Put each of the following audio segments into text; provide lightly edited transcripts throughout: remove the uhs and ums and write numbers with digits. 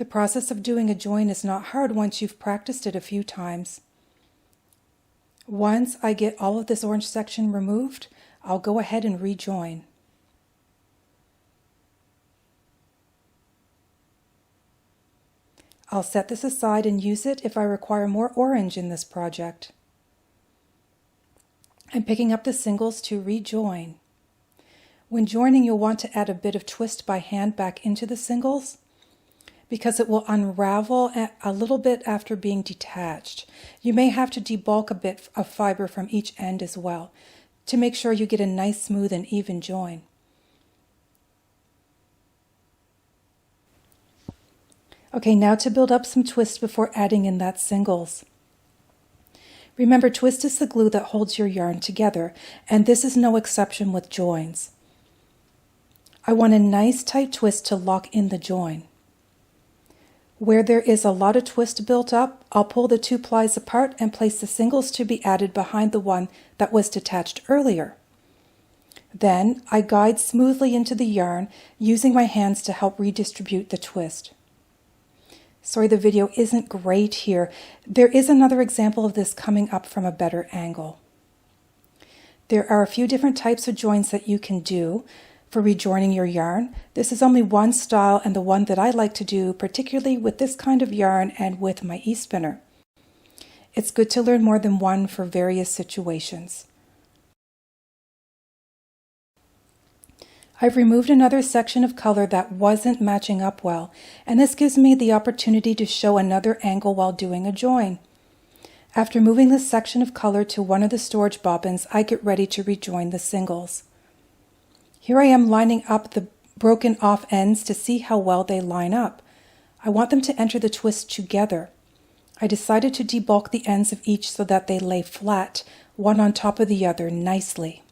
The process of doing a join is not hard once you've practiced it a few times. Once I get all of this orange section removed, I'll go ahead and rejoin. I'll set this aside and use it if I require more orange in this project. I'm picking up the singles to rejoin. When joining, you'll want to add a bit of twist by hand back into the singles because it will unravel a little bit after being detached. You may have to debulk a bit of fiber from each end as well to make sure you get a nice, smooth, and even join. Okay, now to build up some twist before adding in that singles. Remember, twist is the glue that holds your yarn together, and this is no exception with joins. I want a nice tight twist to lock in the join. Where there is a lot of twist built up, I'll pull the two plies apart and place the singles to be added behind the one that was detached earlier. Then I guide smoothly into the yarn using my hands to help redistribute the twist. Sorry, the video isn't great here. There is another example of this coming up from a better angle. There are a few different types of joins that you can do for rejoining your yarn. This is only one style and the one that I like to do, particularly with this kind of yarn and with my e-spinner. It's good to learn more than one for various situations. I've removed another section of color that wasn't matching up well, and this gives me the opportunity to show another angle while doing a join. After moving this section of color to one of the storage bobbins, I get ready to rejoin the singles. Here I am lining up the broken off ends to see how well they line up. I want them to enter the twist together. I decided to debulk the ends of each so that they lay flat, one on top of the other, nicely.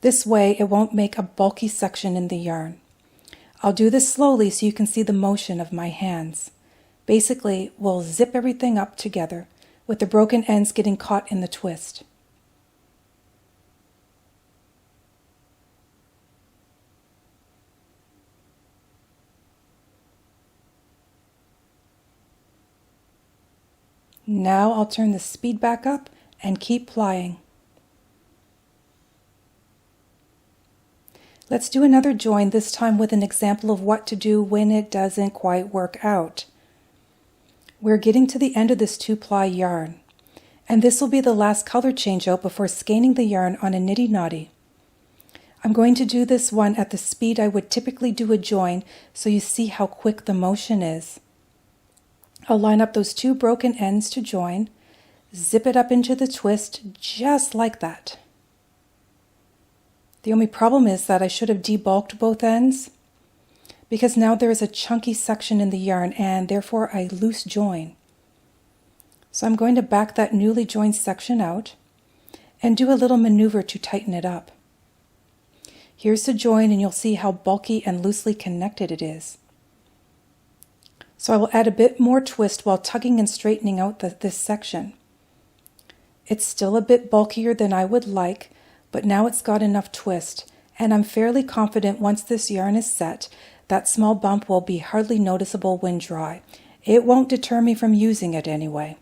This way it won't make a bulky section in the yarn. I'll do this slowly so you can see the motion of my hands. Basically, we'll zip everything up together, with the broken ends getting caught in the twist. Now I'll turn the speed back up and keep plying. Let's do another join, this time with an example of what to do when it doesn't quite work out. We're getting to the end of this 2-ply yarn, and this will be the last color change out before scanning the yarn on a niddy-noddy. I'm going to do this one at the speed I would typically do a join so you see how quick the motion is. I'll line up those two broken ends to join, zip it up into the twist just like that. The only problem is that I should have debulked both ends because now there is a chunky section in the yarn and therefore a loose join. So I'm going to back that newly joined section out and do a little maneuver to tighten it up. Here's the join and you'll see how bulky and loosely connected it is. So I will add a bit more twist while tugging and straightening out this section. It's still a bit bulkier than I would like, but now it's got enough twist, and I'm fairly confident once this yarn is set, that small bump will be hardly noticeable when dry. It won't deter me from using it anyway.